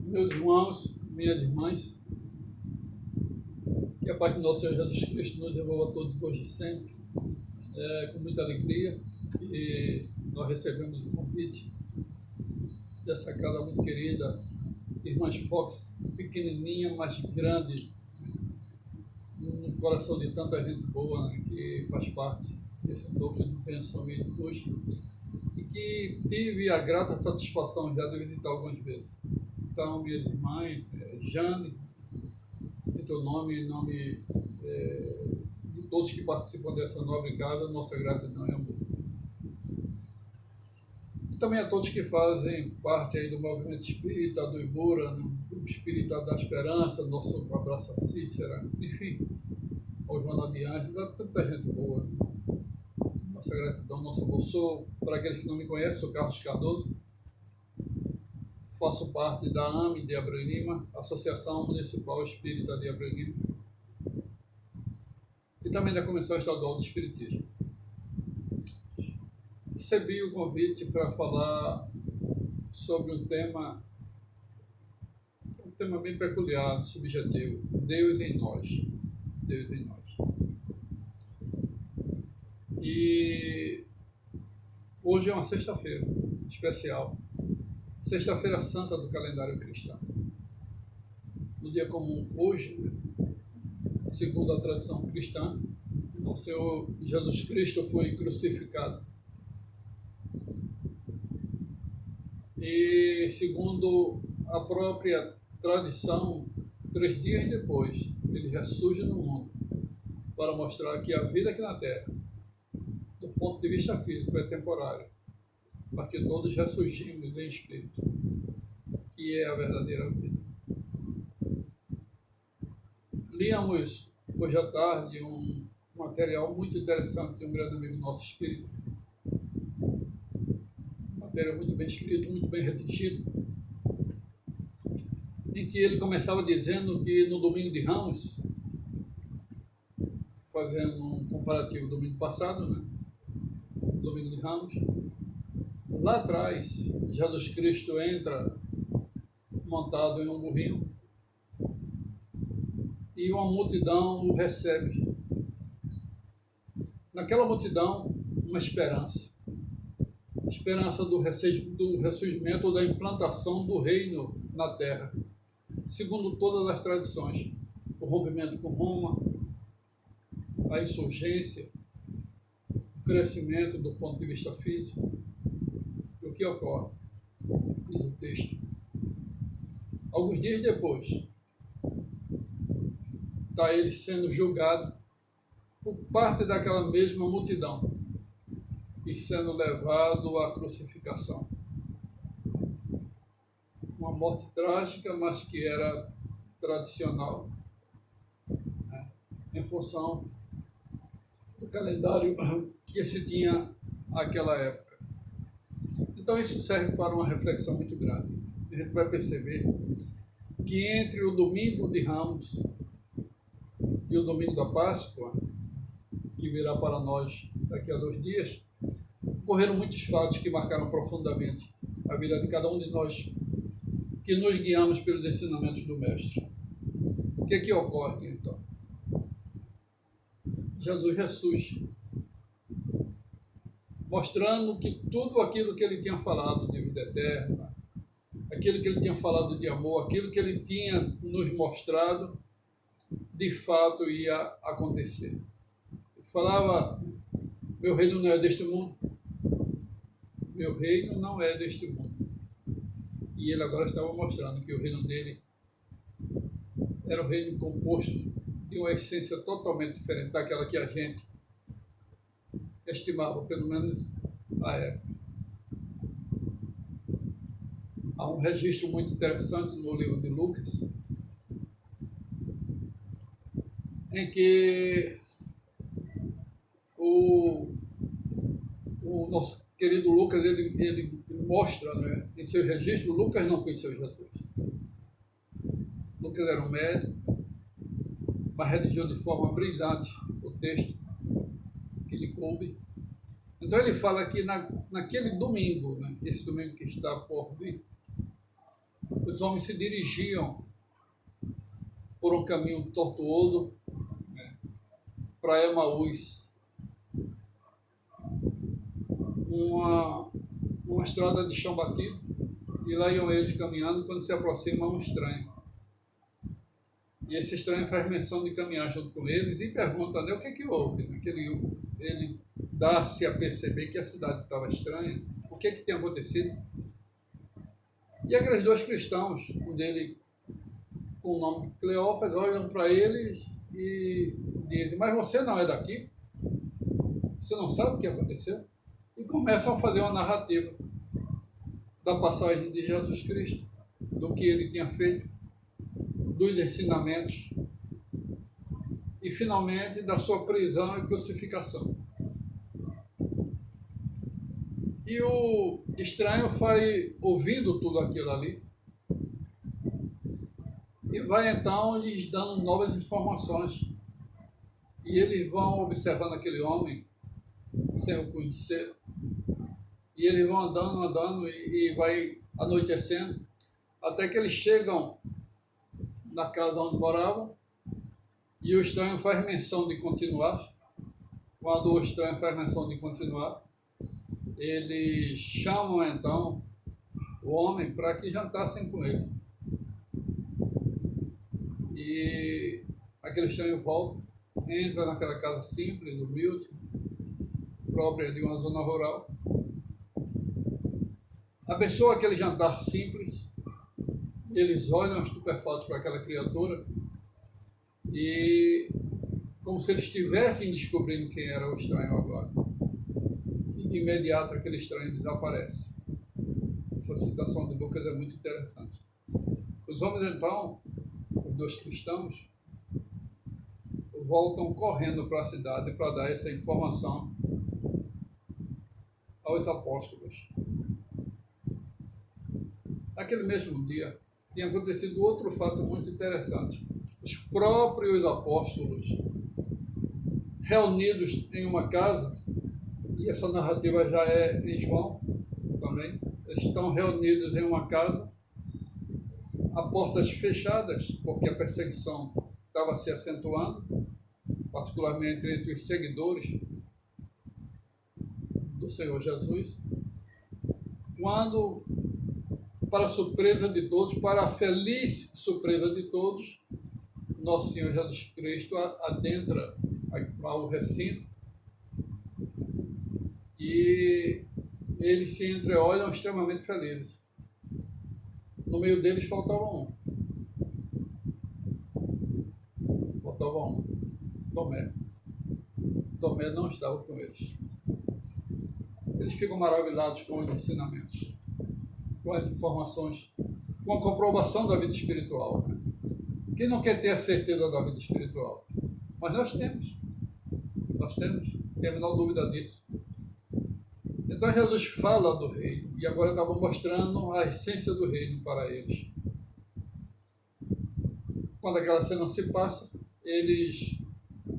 Meus irmãos, minhas irmãs, que a paz do nosso Senhor Jesus Cristo nos devolva a todos hoje e sempre, com muita alegria, e nós recebemos o convite dessa casa muito querida, Irmãs Fox, pequenininha, mas grande, no coração de tanta gente boa, né, que faz parte desse núcleo de pensamento hoje, e que tive a grata satisfação já de visitar algumas vezes. Então, minhas irmãs, Jane, em teu nome, em nome de todos que participam dessa nobre casa, nossa gratidão e amor. E também a todos que fazem parte aí do movimento espírita, do Ibura, né? Do Espírita da Esperança, nosso abraço a Cícera, enfim, ao Joana de Anjos, tanta gente boa. Né? Nossa gratidão, nosso amor. Sou, para aqueles que não me conhecem, sou Carlos Cardoso. Faço parte da AME de Abreu Lima, Associação Municipal Espírita de Abreu Lima, e também da Comissão Estadual de Espiritismo. Recebi o convite para falar sobre um tema bem peculiar, subjetivo: Deus em nós. Deus em nós. E hoje é uma sexta-feira especial. Sexta-feira Santa do calendário cristão. No dia como hoje, segundo a tradição cristã, nosso Senhor Jesus Cristo foi crucificado. E segundo a própria tradição, 3 dias depois, ele ressurge no mundo para mostrar que a vida aqui na Terra, do ponto de vista físico, é temporária, mas que todos ressurgimos em espírito, que é a verdadeira vida. Líamos hoje à tarde um material muito interessante de um grande amigo nosso espírita. Matéria muito bem escrito, muito bem redigido, em que ele começava dizendo que no domingo de Ramos, fazendo um comparativo do domingo passado, né? Domingo de Ramos, lá atrás, Jesus Cristo entra montado em um burrinho e uma multidão o recebe. Naquela multidão, uma esperança. Esperança do ressurgimento ou da implantação do reino na terra, segundo todas as tradições. O rompimento com Roma, a insurgência, o crescimento do ponto de vista físico. E o que ocorre? Diz o texto. Alguns dias depois, está ele sendo julgado por parte daquela mesma multidão e sendo levado à crucificação. Uma morte trágica, mas que era tradicional, né? Em função do calendário que se tinha naquela época. Então isso serve para uma reflexão muito grande. A gente vai perceber que entre o domingo de Ramos e o domingo da Páscoa, que virá para nós daqui a 2 dias, ocorreram muitos fatos que marcaram profundamente a vida de cada um de nós, que nos guiamos pelos ensinamentos do Mestre. O que é que ocorre, então? Jesus ressurge, mostrando que tudo aquilo que ele tinha falado de vida eterna, aquilo que ele tinha falado de amor, aquilo que ele tinha nos mostrado, de fato ia acontecer. Ele falava: meu reino não é deste mundo. Meu reino não é deste mundo. E ele agora estava mostrando que o reino dele era um reino composto de uma essência totalmente diferente daquela que a gente estimava, pelo menos à época. Há um registro muito interessante no livro de Lucas, em que o nosso querido Lucas, ele mostra, né, em seu registro, Lucas não conheceu Jesus. Lucas era um médico, mas redigiu de forma brilhante o texto que lhe coube. Então ele fala que naquele domingo, né, esse domingo que está por vir, os homens se dirigiam por um caminho tortuoso, né, para Emaús, uma estrada de chão batido, e lá iam eles caminhando quando se aproxima um estranho. E esse estranho faz menção de caminhar junto com eles e pergunta, né, o que houve? Né? Ele dá-se a perceber que a cidade estava estranha, o que tem acontecido? E aqueles dois cristãos, um dele com o nome de Cleófas, olham para eles e dizem, mas você não é daqui? Você não sabe o que aconteceu? E começam a fazer uma narrativa da passagem de Jesus Cristo, do que ele tinha feito, dos ensinamentos e, finalmente, da sua prisão e crucificação. E o estranho vai ouvindo tudo aquilo ali e vai, então, lhes dando novas informações. E eles vão observando aquele homem sem o conhecer. E eles vão andando e vai anoitecendo, até que eles chegam na casa onde moravam, e o estranho faz menção de continuar. Quando o estranho faz menção de continuar, eles chamam então o homem para que jantassem com ele. E aquele estranho volta, entra naquela casa simples, humilde, própria de uma zona rural, abençoa aquele jantar simples. Eles olham estupefatos para aquela criatura e como se eles estivessem descobrindo quem era o estranho agora. E de imediato aquele estranho desaparece. Essa citação de Lucas é muito interessante. Os homens, então, os dois cristãos, voltam correndo para a cidade para dar essa informação aos apóstolos. Naquele mesmo dia, tinha acontecido outro fato muito interessante. Os próprios apóstolos, reunidos em uma casa, e essa narrativa já é em João também, eles estão reunidos em uma casa, a portas fechadas, porque a perseguição estava se acentuando, particularmente entre os seguidores do Senhor Jesus, quando, para a surpresa de todos, para a feliz surpresa de todos, nosso Senhor Jesus Cristo adentra ao recinto e eles se entreolham extremamente felizes. No meio deles faltava um. Tomé. Tomé não estava com eles. Eles ficam maravilhados com os ensinamentos, com as informações, com a comprovação da vida espiritual. Quem não quer ter a certeza da vida espiritual? Mas nós temos, não tem a menor dúvida disso. Então Jesus fala do reino, e agora estava mostrando a essência do reino para eles. Quando aquela cena se passa, eles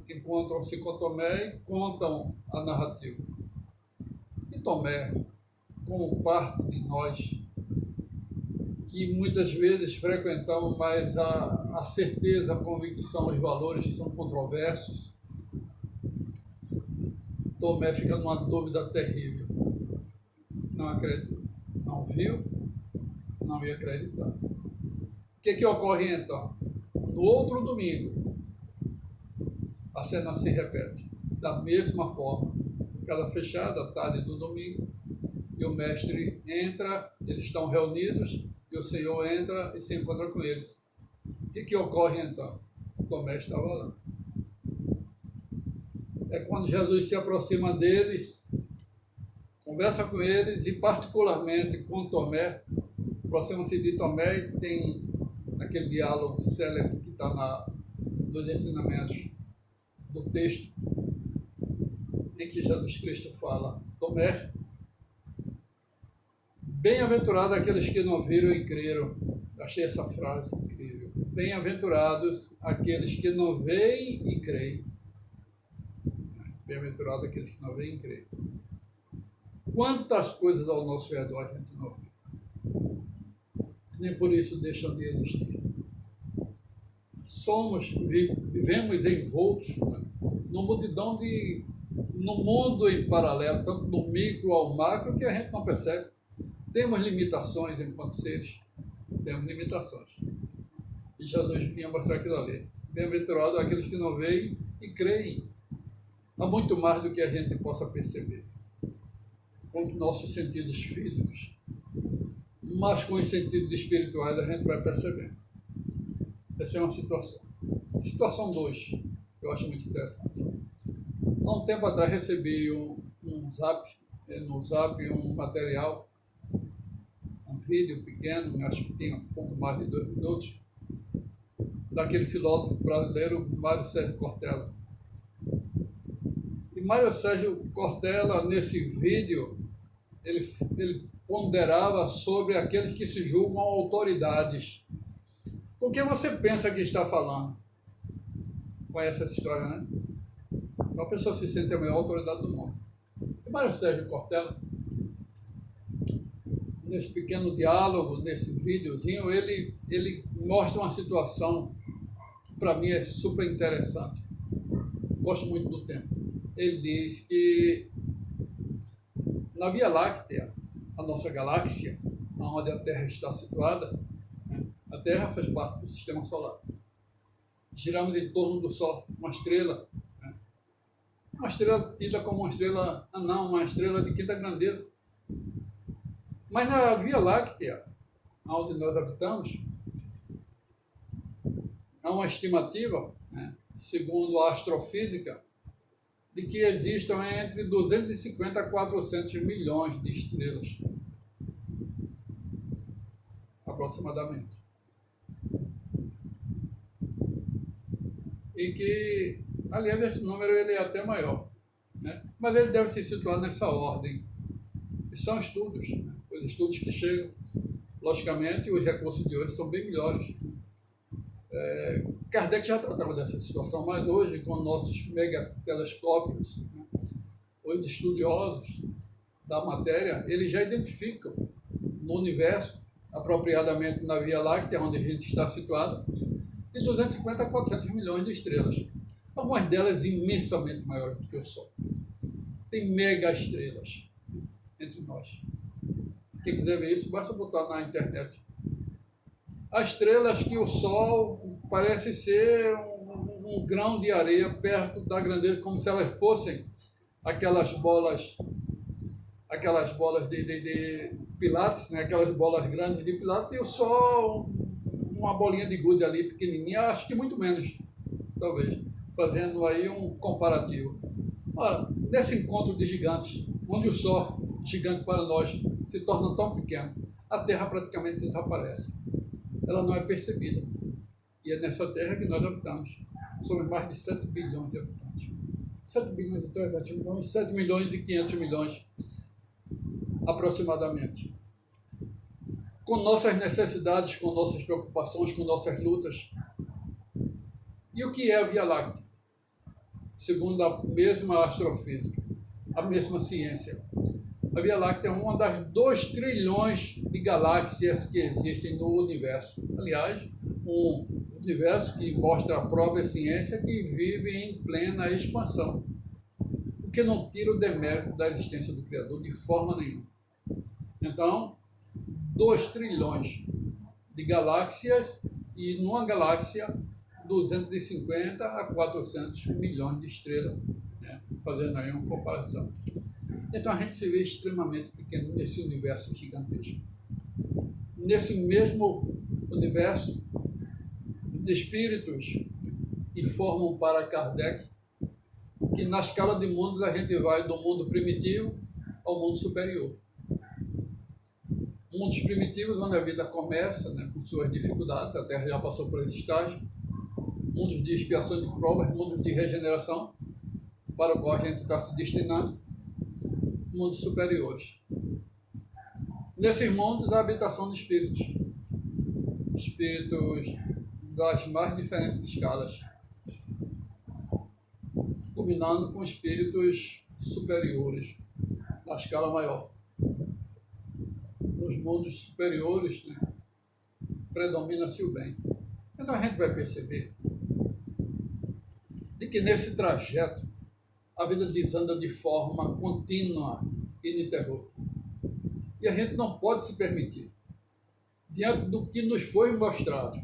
encontram-se com Tomé e contam a narrativa. E Tomé, como parte de nós, que muitas vezes frequentamos, mas a certeza, a convicção, os valores são controversos, Tomé fica numa dúvida terrível. Não acredita. Não viu, não ia acreditar. O que ocorre então? No outro domingo, a cena se repete. Da mesma forma, casa fechada, tarde do domingo, e o mestre entra, eles estão reunidos, e o Senhor entra e se encontra com eles. O que ocorre então? Tomé estava lá. É quando Jesus se aproxima deles, conversa com eles e particularmente com Tomé, aproxima-se de Tomé e tem aquele diálogo célebre que está nos ensinamentos do texto, em que Jesus Cristo fala: Tomé, bem-aventurados aqueles que não viram e creram. Achei essa frase incrível. Bem-aventurados aqueles que não veem e creem. Bem-aventurados aqueles que não veem e creem. Quantas coisas ao nosso redor a gente não vê. nem por isso deixam de existir. Vivemos envoltos, né, numa multidão no mundo em paralelo, tanto do micro ao macro, que a gente não percebe. Temos limitações enquanto seres, temos limitações. E Jesus vinha mostrar aquilo ali. Bem-aventurado aqueles que não veem e creem. Há muito mais do que a gente possa perceber com os nossos sentidos físicos, mas com os sentidos espirituais a gente vai percebendo. Essa é uma situação. Situação 2, eu acho muito interessante. Há um tempo atrás recebi no Zap um material, um vídeo pequeno, acho que tinha um pouco mais de 2 minutos, daquele filósofo brasileiro Mário Sérgio Cortella. E Mário Sérgio Cortella, nesse vídeo, ele ponderava sobre aqueles que se julgam autoridades. Com quem você pensa que está falando? Conhece essa história, né? Então a pessoa se sente a maior autoridade do mundo. E Mário Sérgio Cortella, nesse pequeno diálogo, nesse videozinho, ele mostra uma situação que para mim é super interessante. Gosto muito do tempo. Ele diz que na Via Láctea, a nossa galáxia, onde a Terra está situada, né, a Terra faz parte do Sistema Solar. Giramos em torno do Sol, uma estrela, né, uma estrela tida como uma estrela anã, uma estrela de quinta grandeza. Mas na Via Láctea, onde nós habitamos, há uma estimativa, né, segundo a astrofísica, de que existam entre 250 a 400 milhões de estrelas, aproximadamente. E que, aliás, esse número ele é até maior, né? Mas ele deve se situar nessa ordem. E são estudos, né? Os estudos que chegam, logicamente, os recursos de hoje são bem melhores. Kardec já tratava dessa situação, mas hoje, com nossos megatelescópios, né, os estudiosos da matéria, eles já identificam no universo, apropriadamente na Via Láctea, onde a gente está situado, de 250 a 400 milhões de estrelas. Algumas delas imensamente maiores do que o Sol. Tem mega estrelas entre nós. Quem quiser ver isso, basta botar na internet. Há estrelas que o Sol parece ser um grão de areia perto da grandeza, como se elas fossem aquelas bolas de pilates, né? Aquelas bolas grandes de pilates, e o Sol uma bolinha de gude ali pequenininha, acho que muito menos, talvez, fazendo aí um comparativo. Ora, nesse encontro de gigantes, onde o Sol, gigante para nós, se torna tão pequeno, a Terra praticamente desaparece. Ela não é percebida. E é nessa Terra que nós habitamos. Somos mais de 7 bilhões de habitantes. 7 bilhões e 300 milhões, 7 milhões e 500 milhões, aproximadamente. Com nossas necessidades, com nossas preocupações, com nossas lutas. E o que é a Via Láctea? Segundo a mesma astrofísica, a mesma ciência. A Via Láctea é uma das 2 trilhões de galáxias que existem no universo. Aliás, um universo que mostra a própria ciência que vive em plena expansão. O que não tira o demérito da existência do Criador de forma nenhuma. Então, 2 trilhões de galáxias e numa galáxia 250 a 400 milhões de estrelas, né? Fazendo aí uma comparação. Então a gente se vê extremamente pequeno nesse universo gigantesco. Nesse mesmo universo, os espíritos informam para Kardec que na escala de mundos a gente vai do mundo primitivo ao mundo superior. Mundos primitivos, onde a vida começa, né, com suas dificuldades, a Terra já passou por esse estágio. Mundos de expiação de provas, mundos de regeneração, para o qual a gente está se destinando. Mundos superiores. Nesses mundos, a habitação de espíritos. Espíritos das mais diferentes escalas. Combinando com espíritos superiores, da escala maior. Nos mundos superiores, né, predomina-se o bem. Então a gente vai perceber de que nesse trajeto a vida desanda de forma contínua e ininterrupta. E a gente não pode se permitir, diante do que nos foi mostrado.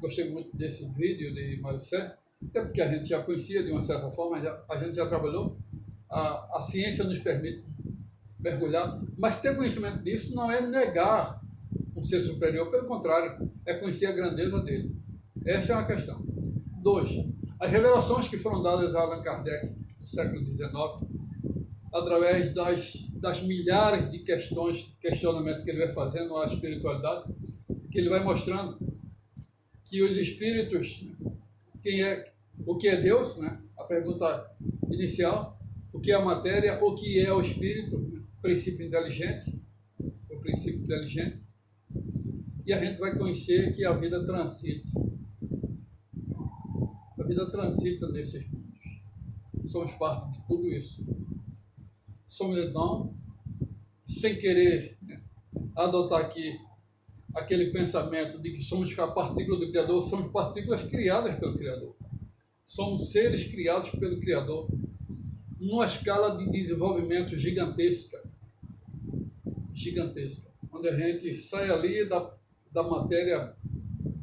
Gostei muito desse vídeo de Maricé, até porque a gente já conhecia de uma certa forma, a gente já trabalhou, a ciência nos permite mergulhar, mas ter conhecimento disso não é negar um ser superior, pelo contrário, é conhecer a grandeza dele. Essa é uma questão. 2. As revelações que foram dadas a Allan Kardec no século XIX, através das milhares de questionamentos que ele vai fazendo à espiritualidade, que ele vai mostrando que os espíritos, o que é Deus, né? A pergunta inicial, o que é a matéria, o que é o espírito, o princípio inteligente, e a gente vai conhecer que a vida transita. A vida transita nesses mundos. Somos parte de tudo isso. Somos, então, sem querer, né, adotar aqui aquele pensamento de que somos a partícula do Criador, somos partículas criadas pelo Criador. Somos seres criados pelo Criador numa escala de desenvolvimento gigantesca, onde a gente sai ali da matéria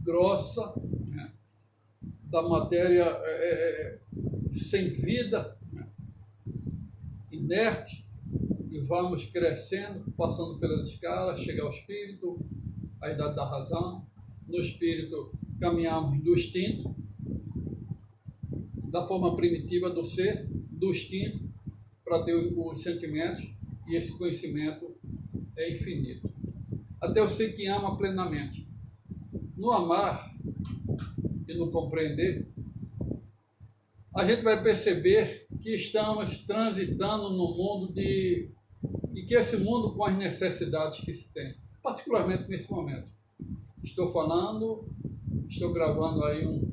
grossa, né, da matéria sem vida, né, inerte, e vamos crescendo, passando pelas escalas, chegar ao espírito, a idade da razão. No espírito caminhamos do instinto, da forma primitiva do ser, do instinto, para ter os sentimentos, e esse conhecimento é infinito. Até eu sei que ama plenamente. No amar e no compreender, a gente vai perceber que estamos transitando no mundo e que esse mundo com as necessidades que se tem, particularmente nesse momento. Estou gravando aí um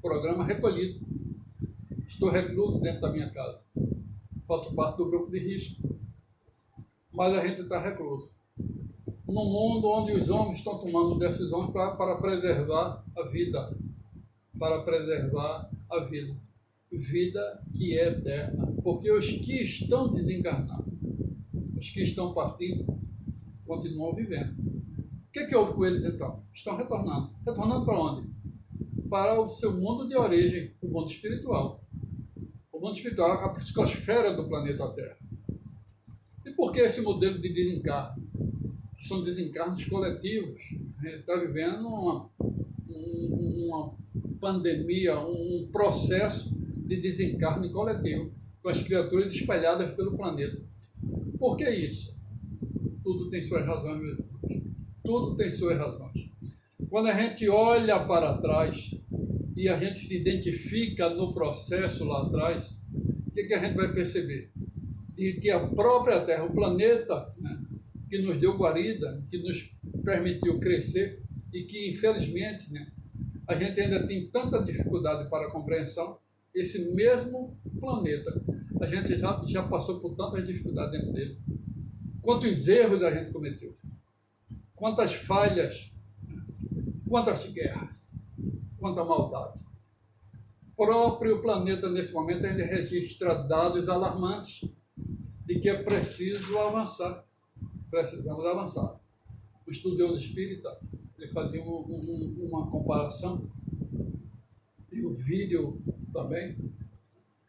programa recolhido. Estou recluso dentro da minha casa. Faço parte do grupo de risco. Mas a gente está recluso. Num mundo onde os homens estão tomando decisões para preservar a vida. Vida que é eterna. Porque os que estão desencarnando, os que estão partindo, continuam vivendo. O que houve com eles então? Estão retornando. Retornando para onde? Para o seu mundo de origem, o mundo espiritual. O mundo espiritual, a psicosfera do planeta Terra. E por que esse modelo de desencarno? Que são desencarnos coletivos. A gente está vivendo uma pandemia, um processo de desencarne coletivo, com as criaturas espalhadas pelo planeta. Por que isso? Tudo tem suas razões, meus irmãos. Tudo tem suas razões. Quando a gente olha para trás e a gente se identifica no processo lá atrás, o que a gente vai perceber? De que a própria Terra, o planeta, né, que nos deu guarida, que nos permitiu crescer e que, infelizmente, né, a gente ainda tem tanta dificuldade para a compreensão, esse mesmo planeta, a gente já passou por tantas dificuldades dentro dele. Quantos erros a gente cometeu, quantas falhas, quantas guerras, quanta maldade. O próprio planeta, nesse momento, ainda registra dados alarmantes de que é preciso avançar. Precisamos avançar. O estudioso espírita, ele fazia uma comparação, e o vídeo também,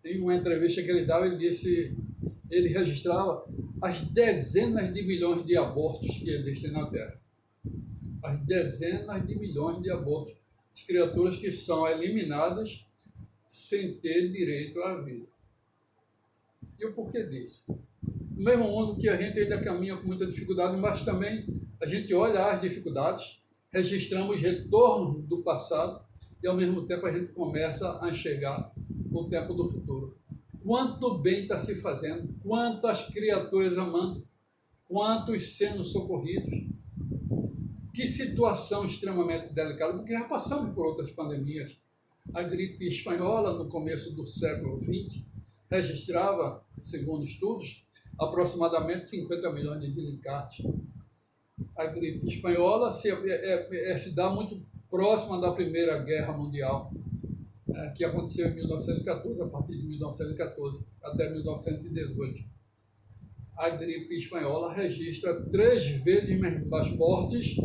em uma entrevista que ele dava, ele registrava as dezenas de milhões de abortos que existem na Terra. As dezenas de milhões de abortos. As criaturas que são eliminadas sem ter direito à vida. E o porquê disso? No mesmo mundo que a gente ainda caminha com muita dificuldade, mas também a gente olha as dificuldades, registramos retornos do passado e, ao mesmo tempo, a gente começa a enxergar o tempo do futuro. Quanto bem está se fazendo, quantas criaturas amando, quantos sendo socorridos. Que situação extremamente delicada, porque já passamos por outras pandemias. A gripe espanhola, no começo do século XX, registrava, segundo estudos, aproximadamente 50 milhões de desencartes. A gripe espanhola se dá muito próxima da Primeira Guerra Mundial, que aconteceu em 1914, a partir de 1914 até 1918. A gripe espanhola registra 3 vezes mais mortes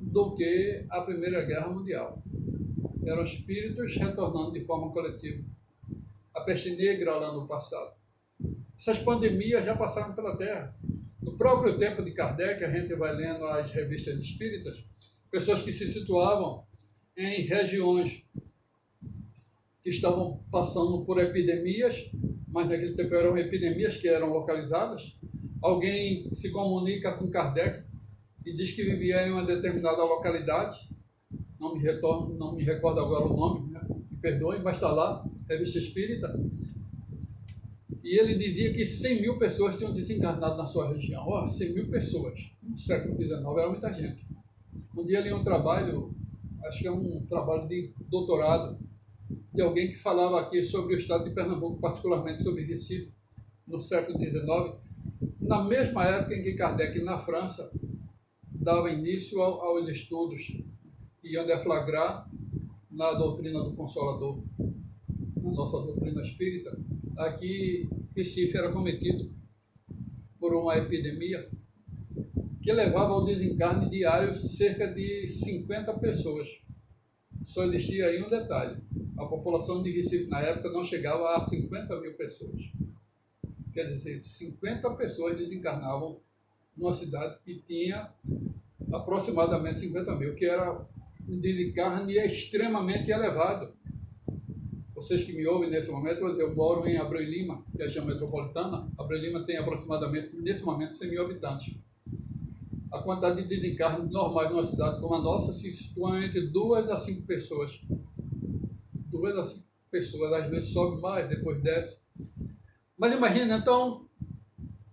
do que a Primeira Guerra Mundial. Eram espíritos retornando de forma coletiva. A peste negra lá no passado. Essas pandemias já passaram pela Terra. No próprio tempo de Kardec, a gente vai lendo as revistas espíritas, pessoas que se situavam em regiões que estavam passando por epidemias, mas naquele tempo eram epidemias que eram localizadas. Alguém se comunica com Kardec e diz que vivia em uma determinada localidade, não me recordo agora o nome, né? Me perdoem, mas está lá, Revista Espírita, e ele dizia que 100 mil pessoas tinham desencarnado na sua região. 100 mil pessoas, no século XIX, era muita gente. Um dia eu li um trabalho, acho que é um trabalho de doutorado, de alguém que falava aqui sobre o estado de Pernambuco, particularmente sobre Recife, no século XIX, na mesma época em que Kardec, na França, dava início aos estudos que iam deflagrar na doutrina do Consolador, na nossa doutrina espírita. Aqui, Recife era cometido por uma epidemia que levava ao desencarne diário cerca de 50 pessoas. Só existia aí um detalhe: a população de Recife na época não chegava a 50 mil pessoas. Quer dizer, 50 pessoas desencarnavam numa cidade que tinha aproximadamente 50 mil, que era um desencarne extremamente elevado. Vocês que me ouvem nesse momento, eu moro em Abreu e Lima, que é a região metropolitana. Abreu e Lima tem aproximadamente, nesse momento, 100 mil habitantes. A quantidade de desencarnes normais numa cidade como a nossa se situa entre 2 a 5 pessoas. 2 a 5 pessoas, às vezes sobe mais, depois desce. Mas imagina, então,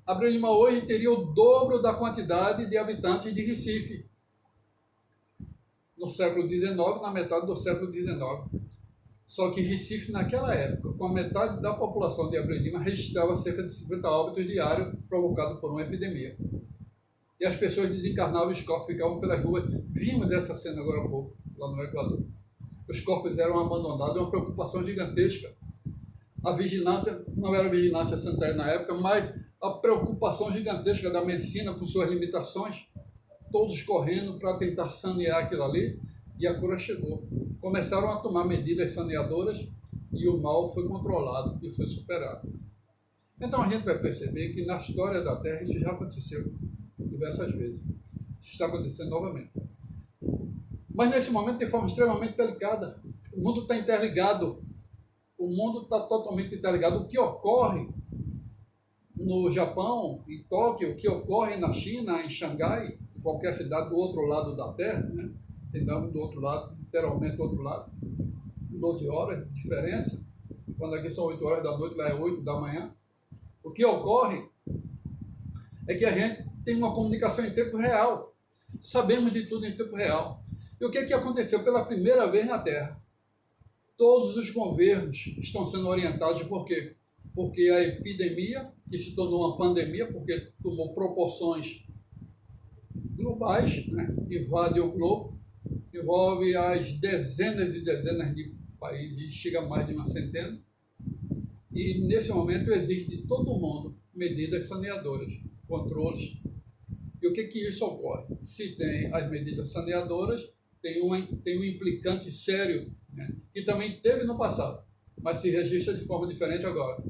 Abreu e Lima hoje teria o dobro da quantidade de habitantes de Recife, no século XIX, na metade do século XIX. Só que Recife, naquela época, com a metade da população de Abreu e Lima, registrava cerca de 50 óbitos diários provocados por uma epidemia. E as pessoas desencarnavam e os corpos ficavam pelas ruas. Vimos essa cena agora há pouco, lá no Equador. Os corpos eram abandonados, uma preocupação gigantesca. A vigilância, não era vigilância sanitária na época, mas a preocupação gigantesca da medicina com suas limitações, todos correndo para tentar sanear aquilo ali, e a cura chegou. Começaram a tomar medidas saneadoras e o mal foi controlado e foi superado. Então a gente vai perceber que na história da Terra isso já aconteceu diversas vezes. Isso está acontecendo novamente. Mas nesse momento de forma extremamente delicada. O mundo está interligado. O mundo está totalmente interligado. O que ocorre no Japão, em Tóquio, o que ocorre na China, em Xangai, em qualquer cidade do outro lado da Terra, né? Entendamos, do outro lado, literalmente do outro lado, 12 horas de diferença, quando aqui são 8 horas da noite, lá é 8 da manhã. O que ocorre é que a gente tem uma comunicação em tempo real, sabemos de tudo em tempo real. E o que aconteceu pela primeira vez na Terra? Todos os governos estão sendo orientados, por quê? Porque a epidemia, que se tornou uma pandemia, porque tomou proporções globais, né? Invade o globo, envolve as dezenas e dezenas de países, chega a mais de uma centena, e nesse momento exige de todo mundo medidas saneadoras, controles. E o que isso ocorre? Se tem as medidas saneadoras, tem um implicante sério, né? Que também teve no passado, mas se registra de forma diferente agora,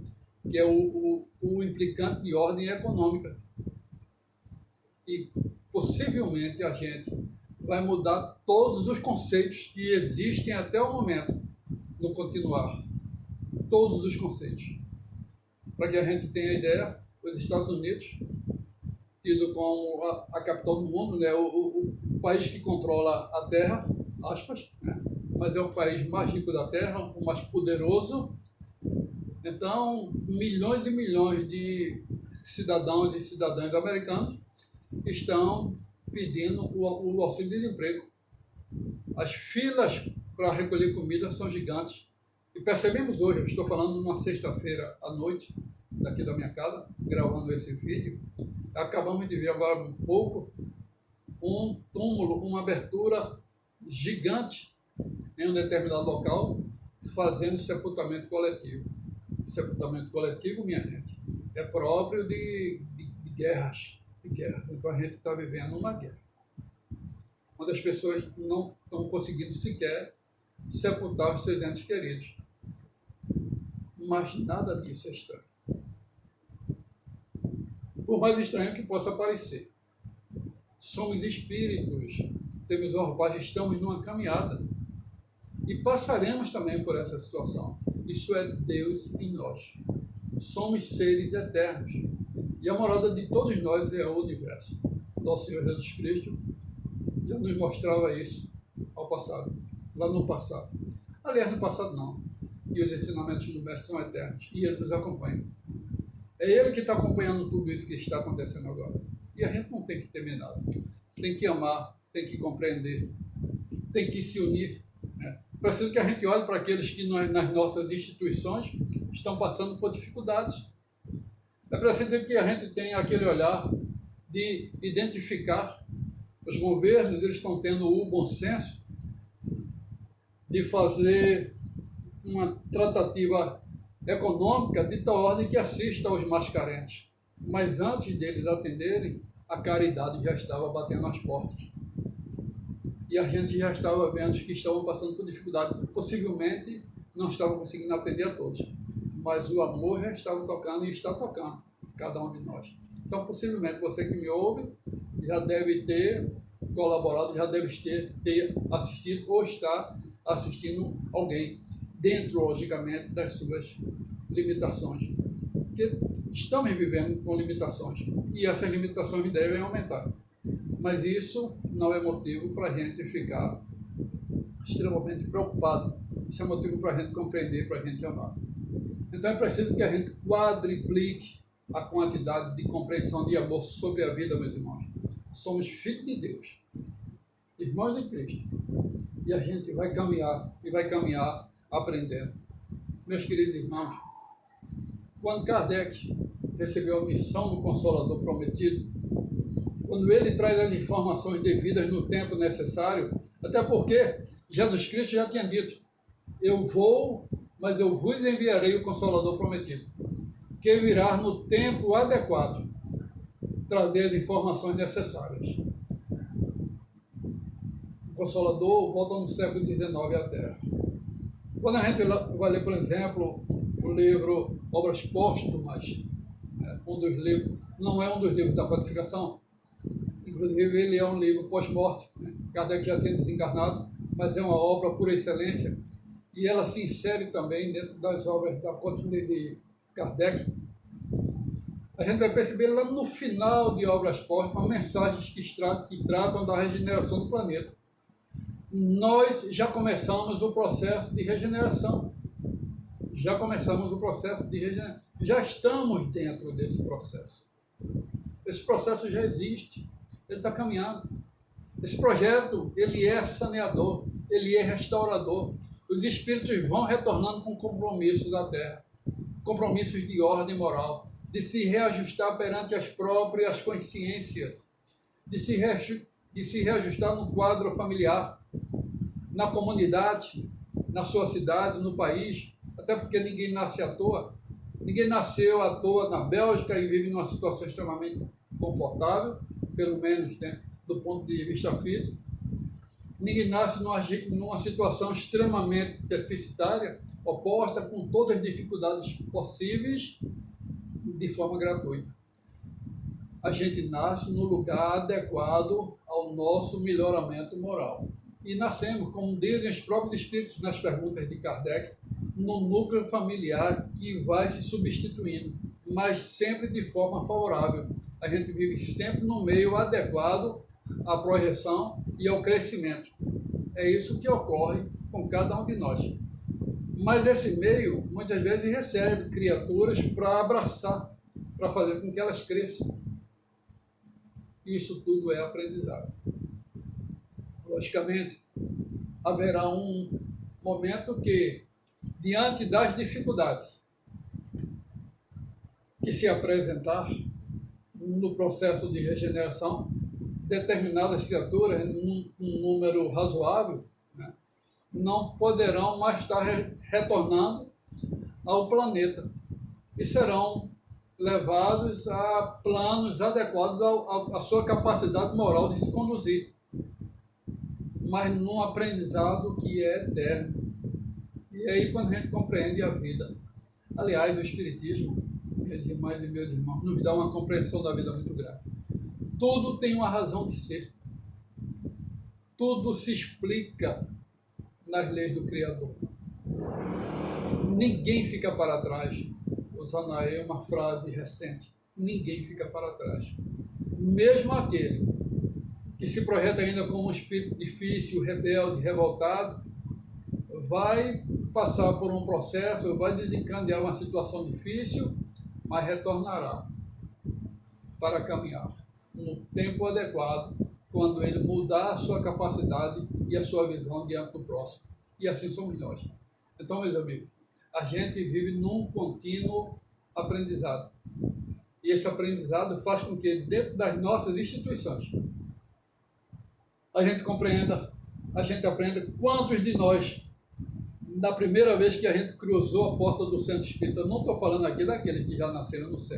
que é o implicante de ordem econômica. E possivelmente a gente vai mudar todos os conceitos que existem até o momento no continuar. Todos os conceitos. Para que a gente tenha ideia, os Estados Unidos, tido como a capital do mundo, né? o país que controla a Terra, aspas, né? Mas é o país mais rico da Terra, o mais poderoso. Então, milhões e milhões de cidadãos e cidadãs americanos estão pedindo o auxílio-desemprego. As filas para recolher comida são gigantes. E percebemos hoje, eu estou falando numa sexta-feira à noite, daqui da minha casa, gravando esse vídeo. Acabamos de ver agora um pouco um túmulo, uma abertura gigante em um determinado local, fazendo sepultamento coletivo. Sepultamento coletivo, minha gente, é próprio de guerras, de guerra. Então a gente está vivendo uma guerra, onde as pessoas não estão conseguindo sequer sepultar os seus entes queridos. Mas nada disso é estranho. Por mais estranho que possa parecer. Somos espíritos, temos uma roupagem, estamos numa caminhada. E passaremos também por essa situação. Isso é Deus em nós. Somos seres eternos. E a morada de todos nós é o universo. Nosso Senhor Jesus Cristo já nos mostrava isso ao passado, lá no passado. Aliás, no passado não. E os ensinamentos do Mestre são eternos. E Ele nos acompanha. É Ele que está acompanhando tudo isso que está acontecendo agora. E a gente não tem que temer nada. Tem que amar, tem que compreender, tem que se unir. Né? Preciso que a gente olhe para aqueles que nas nossas instituições estão passando por dificuldades. É preciso que a gente tenha aquele olhar de identificar os governos, eles estão tendo o bom senso de fazer uma tratativa econômica de tal ordem que assista aos mais carentes. Mas antes deles atenderem, a caridade já estava batendo as portas. E a gente já estava vendo que estavam passando por dificuldade. Possivelmente não estavam conseguindo atender a todos. Mas o amor já estava tocando e está tocando cada um de nós. Então, possivelmente, você que me ouve já deve ter colaborado, já deve ter assistido ou está assistindo alguém, dentro, logicamente, das suas limitações. Porque estamos vivendo com limitações e essas limitações devem aumentar. Mas isso não é motivo para a gente ficar extremamente preocupado. Isso é motivo para a gente compreender, para a gente amar. Então é preciso que a gente quadriplique a quantidade de compreensão de amor sobre a vida, meus irmãos. Somos filhos de Deus, irmãos de Cristo. E a gente vai caminhar e vai caminhar aprendendo. Meus queridos irmãos, quando Kardec recebeu a missão do Consolador Prometido, quando ele traz as informações devidas no tempo necessário, até porque Jesus Cristo já tinha dito, eu vou, mas eu vos enviarei o Consolador Prometido, que virá no tempo adequado, trazer as informações necessárias. O Consolador volta no século XIX à Terra. Quando a gente vai ler, por exemplo, o livro Obras Póstumas, um dos livros, não é um dos livros da codificação, inclusive ele é um livro pós-morte, Kardec já tinha desencarnado, mas é uma obra por excelência, e ela se insere também dentro das obras da de Kardec. A gente vai perceber lá no final de Obras Póstumas mensagens que tratam da regeneração do planeta. Nós já começamos o processo de regeneração. Já começamos o processo de regeneração. Já estamos dentro desse processo. Esse processo já existe. Ele está caminhando. Esse projeto, ele é saneador, ele é restaurador. Os espíritos vão retornando com compromissos da Terra. Compromissos de ordem moral. De se reajustar perante as próprias consciências. De se reajustar no quadro familiar. Na comunidade, na sua cidade, no país, até porque ninguém nasce à toa. Ninguém nasceu à toa na Bélgica e vive numa situação extremamente confortável, pelo menos, né, do ponto de vista físico. Ninguém nasce numa situação extremamente deficitária, oposta, com todas as dificuldades possíveis, de forma gratuita. A gente nasce no lugar adequado ao nosso melhoramento moral. E nascemos, como dizem os próprios espíritos nas perguntas de Kardec, no núcleo familiar que vai se substituindo, mas sempre de forma favorável. A gente vive sempre no meio adequado à projeção e ao crescimento. É isso que ocorre com cada um de nós. Mas esse meio, muitas vezes, recebe criaturas para abraçar, para fazer com que elas cresçam. Isso tudo é aprendizado. Logicamente, haverá um momento que, diante das dificuldades que se apresentar no processo de regeneração, determinadas criaturas, um número razoável, né, não poderão mais estar retornando ao planeta e serão levados a planos adequados à sua capacidade moral de se conduzir, mas num aprendizado que é eterno. E aí, quando a gente compreende a vida, aliás, o Espiritismo, minhas irmãs e meus irmãos, nos dá uma compreensão da vida muito grande. Tudo tem uma razão de ser. Tudo se explica nas leis do Criador. Ninguém fica para trás. Usando aí uma frase recente, ninguém fica para trás. Mesmo aquele que se projeta ainda como um espírito difícil, rebelde, revoltado, vai passar por um processo, vai desencadear uma situação difícil, mas retornará para caminhar no tempo adequado, quando ele mudar a sua capacidade e a sua visão diante do próximo. E assim somos nós. Então, meus amigos, a gente vive num contínuo aprendizado. E esse aprendizado faz com que, dentro das nossas instituições, a gente compreenda, a gente aprenda quantos de nós, na primeira vez que a gente cruzou a porta do centro espírita, não estou falando aqui daqueles que já nasceram no céu,